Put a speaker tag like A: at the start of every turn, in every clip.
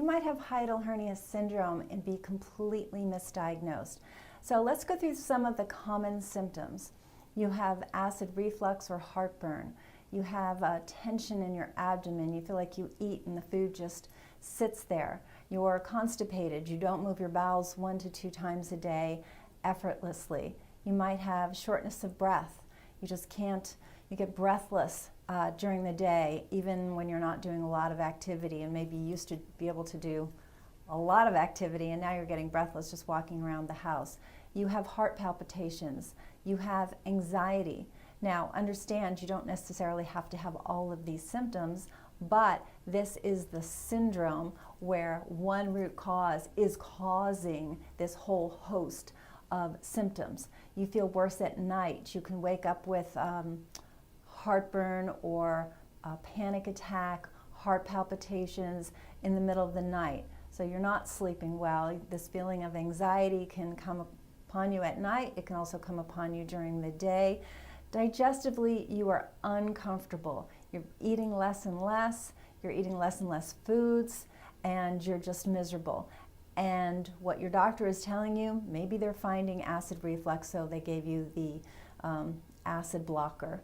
A: might have hiatal hernia syndrome and be completely misdiagnosed. So let's go through some of the common symptoms. You have acid reflux or heartburn. You have tension in your abdomen. You feel like you eat and the food just sits there. You're constipated. You don't move your bowels 1 to 2 times a day effortlessly. You might have shortness of breath. You just can't, you get breathless during the day, even when you're not doing a lot of activity, and maybe you used to be able to do a lot of activity and now you're getting breathless just walking around the house. You have heart palpitations. You have anxiety. Now, understand you don't necessarily have to have all of these symptoms, but this is the syndrome where one root cause is causing this whole host of symptoms. You feel worse at night. You can wake up with heartburn or a panic attack, heart palpitations in the middle of the night. So you're not sleeping well. This feeling of anxiety can come upon you at night. It can also come upon you during the day. Digestively, you are uncomfortable. You're eating less and less. You're eating less and less foods, and you're just miserable. And what your doctor is telling you, maybe they're finding acid reflux, so they gave you the acid blocker.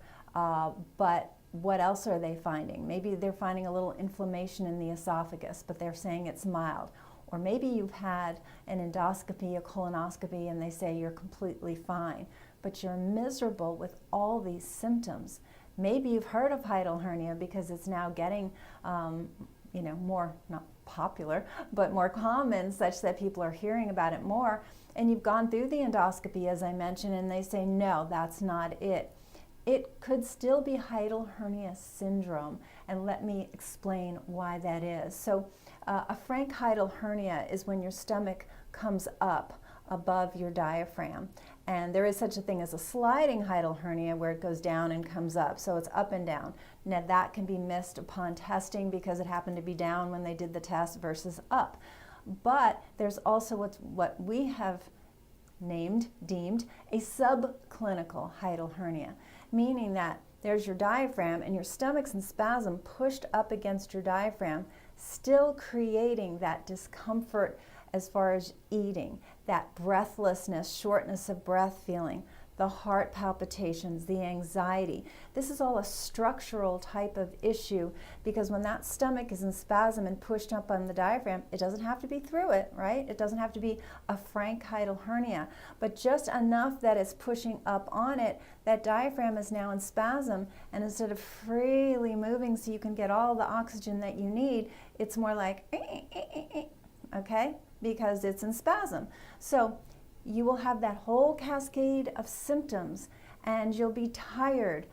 A: But what else are they finding? Maybe they're finding a little inflammation in the esophagus, but they're saying it's mild. Or maybe you've had an endoscopy, a colonoscopy, and they say you're completely fine, but you're miserable with all these symptoms. Maybe you've heard of hiatal hernia because it's now getting, more, not popular, but more common, such that people are hearing about it more. And you've gone through the endoscopy, as I mentioned, and they say, no, that's not it. It could still be hiatal hernia syndrome, and let me explain why that is. So a frank hiatal hernia is when your stomach comes up above your diaphragm, and there is such a thing as a sliding hiatal hernia where it goes down and comes up, so it's up and down. Now that can be missed upon testing because it happened to be down when they did the test versus up. But there's also what we have deemed a subclinical hiatal hernia, meaning that there's your diaphragm and your stomach's in spasm pushed up against your diaphragm, still creating that discomfort as far as eating, that breathlessness, shortness of breath feeling, the heart palpitations, the anxiety. This is all a structural type of issue because when that stomach is in spasm and pushed up on the diaphragm, it doesn't have to be through it, right? It doesn't have to be a frank hiatal hernia, but just enough that it's pushing up on it, that diaphragm is now in spasm, and instead of freely moving so you can get all the oxygen that you need, it's more like, okay? Because it's in spasm. So you will have that whole cascade of symptoms, and you'll be tired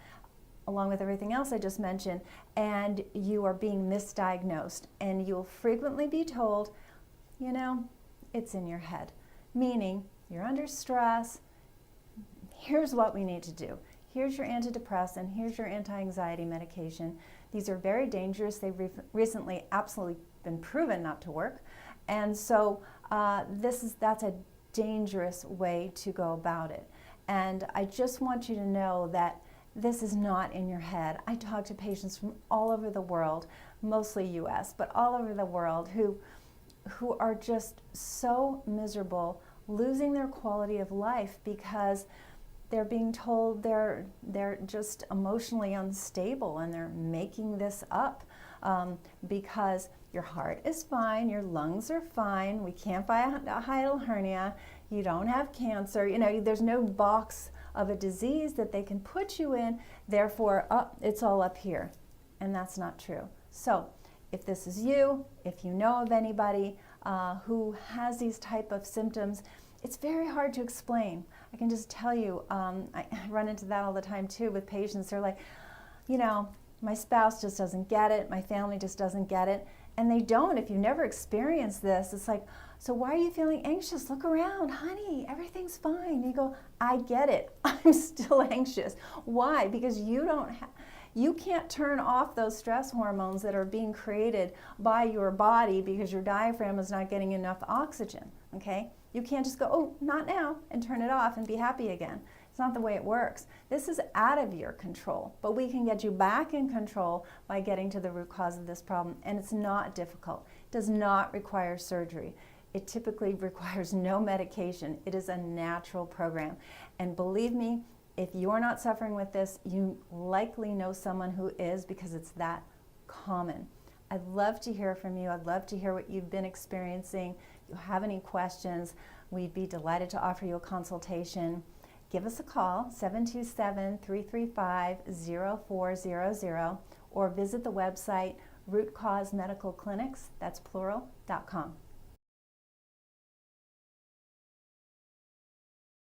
A: along with everything else I just mentioned, and you are being misdiagnosed, and you'll frequently be told, it's in your head, meaning you're under stress. Here's what we need to do. Here's your antidepressant, here's your anti-anxiety medication. These are very dangerous. They've recently absolutely been proven not to work. And so that's a dangerous way to go about it. And I just want you to know that this is not in your head. I talk to patients from all over the world, mostly US, but all over the world who are just so miserable, losing their quality of life because they're being told they're just emotionally unstable and they're making this up because your heart is fine, your lungs are fine, we can't find a hiatal hernia, you don't have cancer, there's no box of a disease that they can put you in, therefore, it's all up here. And that's not true. So if this is you, if you know of anybody who has these type of symptoms, it's very hard to explain. I can just tell you, I run into that all the time too with patients. They're like, my spouse just doesn't get it, my family just doesn't get it. And they don't. If you've never experienced this, it's like, so why are you feeling anxious? Look around, honey, everything's fine. You go, I get it, I'm still anxious. Why? Because you can't turn off those stress hormones that are being created by your body because your diaphragm is not getting enough oxygen, okay? You can't just go, oh, not now, and turn it off and be happy again. It's not the way it works. This is out of your control, but we can get you back in control by getting to the root cause of this problem, and it's not difficult. does not require surgery. It typically requires no medication. It is a natural program. And believe me, if you're not suffering with this, you likely know someone who is, because it's that common. I'd love to hear from you. I'd love to hear what you've been experiencing. If you have any questions, we'd be delighted to offer you a consultation. Give us a call, 727-335-0400, or visit the website rootcausemedicalclinics, that's plural.com.